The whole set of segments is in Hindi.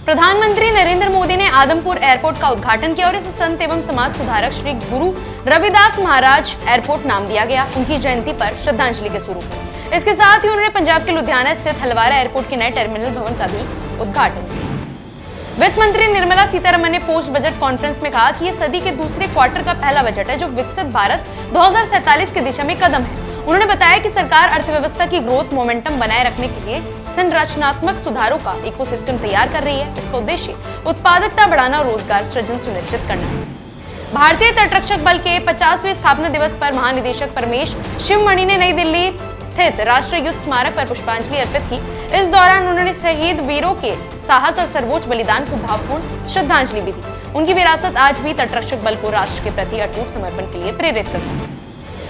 प्रधानमंत्री नरेंद्र मोदी ने आदमपुर एयरपोर्ट का उद्घाटन किया और इसे संत एवं समाज सुधारक श्री गुरु रविदास महाराज एयरपोर्ट नाम दिया गया, उनकी जयंती पर श्रद्धांजलि के स्वरूप में। इसके साथ ही उन्होंने पंजाब के लुधियाना स्थित हलवारा एयरपोर्ट के नए टर्मिनल भवन का भी उद्घाटन किया। वित्त मंत्री निर्मला सीतारमण ने पोस्ट बजट कॉन्फ्रेंस में कहा कि यह सदी के दूसरे क्वार्टर का पहला बजट है जो विकसित भारत 2047 की दिशा में कदम है। उन्होंने बताया कि सरकार अर्थव्यवस्था की ग्रोथ मोमेंटम बनाए रखने के लिए संरचनात्मक सुधारों का इकोसिस्टम तैयार कर रही है। इसका उद्देश्य उत्पादकता बढ़ाना और रोजगार सृजन सुनिश्चित करना है। भारतीय तटरक्षक बल के 50वें स्थापना दिवस पर महानिदेशक परमेश शिवमणि ने नई दिल्ली स्थित राष्ट्रीय युद्ध स्मारक पर पुष्पांजलि अर्पित की। इस दौरान उन्होंने शहीद वीरों के साहस और सर्वोच्च बलिदान को भावपूर्ण श्रद्धांजलि भी दी। उनकी विरासत आज भी तटरक्षक बल को राष्ट्र के प्रति अटूट समर्पण के लिए प्रेरित करती है।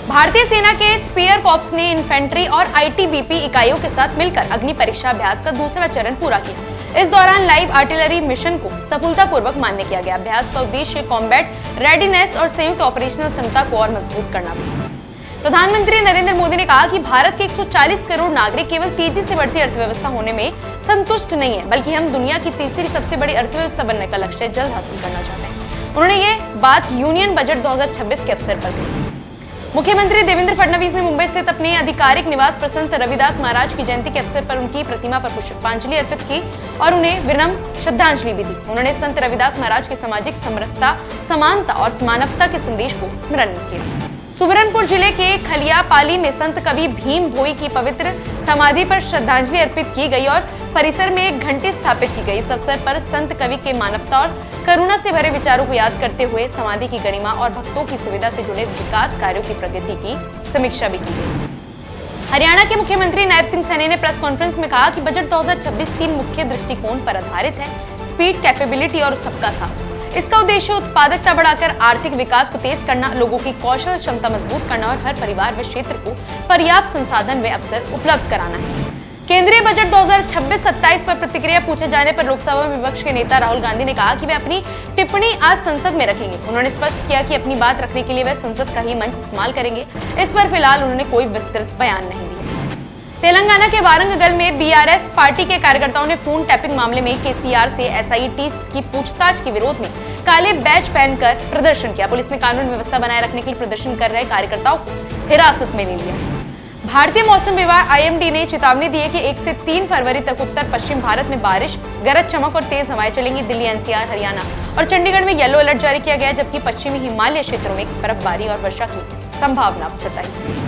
भारतीय सेना के स्पीयर कॉर्प्स ने इन्फेंट्री और आईटीबीपी इकाइयों के साथ मिलकर अग्नि परीक्षा अभ्यास का दूसरा चरण पूरा किया। इस दौरान लाइव आर्टिलरी मिशन को सफलतापूर्वक मान्य किया गया। अभ्यास का उद्देश्य कॉम्बैट रेडीनेस और संयुक्त ऑपरेशनल क्षमता को और मजबूत करना था। प्रधानमंत्री नरेंद्र मोदी ने कहा कि भारत के 140 करोड़ नागरिक केवल तेजी से बढ़ती अर्थव्यवस्था होने में संतुष्ट नहीं है, बल्कि हम दुनिया की तीसरी सबसे बड़ी अर्थव्यवस्था बनने का लक्ष्य जल्द हासिल करना चाहते हैं। उन्होंने ये बात यूनियन बजट 2026 के अवसर पर कही। मुख्यमंत्री देवेंद्र फडणवीस ने मुंबई स्थित अपने आधिकारिक निवास पर संत रविदास महाराज की जयंती के अवसर पर उनकी प्रतिमा पर पुष्पांजलि अर्पित की और उन्हें विनम्र श्रद्धांजलि भी दी। उन्होंने संत रविदास महाराज के सामाजिक समरसता, समानता और मानवता के संदेश को स्मरण किया। सुबरनपुर जिले के खलियापाली में संत कवि भीम भोई की पवित्र समाधि पर श्रद्धांजलि अर्पित की गई और परिसर में एक घंटी स्थापित की गई। इस अवसर पर संत कवि के मानवता और करुणा से भरे विचारों को याद करते हुए समाधि की गरिमा और भक्तों की सुविधा से जुड़े विकास कार्यों की प्रगति की समीक्षा भी की गई। हरियाणा के मुख्यमंत्री नायब सिंह सैनी ने प्रेस कॉन्फ्रेंस में कहा कि बजट 2026 तीन मुख्य दृष्टिकोण पर आधारित है: स्पीड, कैपेबिलिटी और सबका साथ। इसका उद्देश्य उत्पादकता बढ़ाकर आर्थिक विकास को तेज करना, लोगों की कौशल क्षमता मजबूत करना और हर परिवार व क्षेत्र को पर्याप्त संसाधन व अवसर उपलब्ध कराना है। केंद्रीय बजट 2026-27 पर प्रतिक्रिया पूछे जाने पर लोकसभा में विपक्ष के नेता राहुल गांधी ने कहा कि वे अपनी टिप्पणी आज संसद में रखेंगे। उन्होंने स्पष्ट किया कि अपनी बात रखने के लिए वे संसद का ही मंच इस्तेमाल करेंगे। इस पर फिलहाल उन्होंने कोई विस्तृत बयान नहीं दिया। तेलंगाना के वारंगल में बीआरएस पार्टी के कार्यकर्ताओं ने फोन टैपिंग मामले में केसीआर से एसआईटी की पूछताछ के विरोध में काले बैच पहनकर प्रदर्शन किया। पुलिस ने कानून व्यवस्था बनाए रखने के लिए प्रदर्शन कर रहे कार्यकर्ताओं को हिरासत में ले लिया। भारतीय मौसम विभाग आईएमडी ने चेतावनी दी है कि 1 से 3 फरवरी तक उत्तर पश्चिम भारत में बारिश, गरज चमक और तेज हवाएं चलेंगी। दिल्ली, एनसीआर, हरियाणा और चंडीगढ़ में येलो अलर्ट जारी किया गया है, जबकि पश्चिमी हिमालय क्षेत्रों में बर्फबारी और वर्षा की संभावना जताई।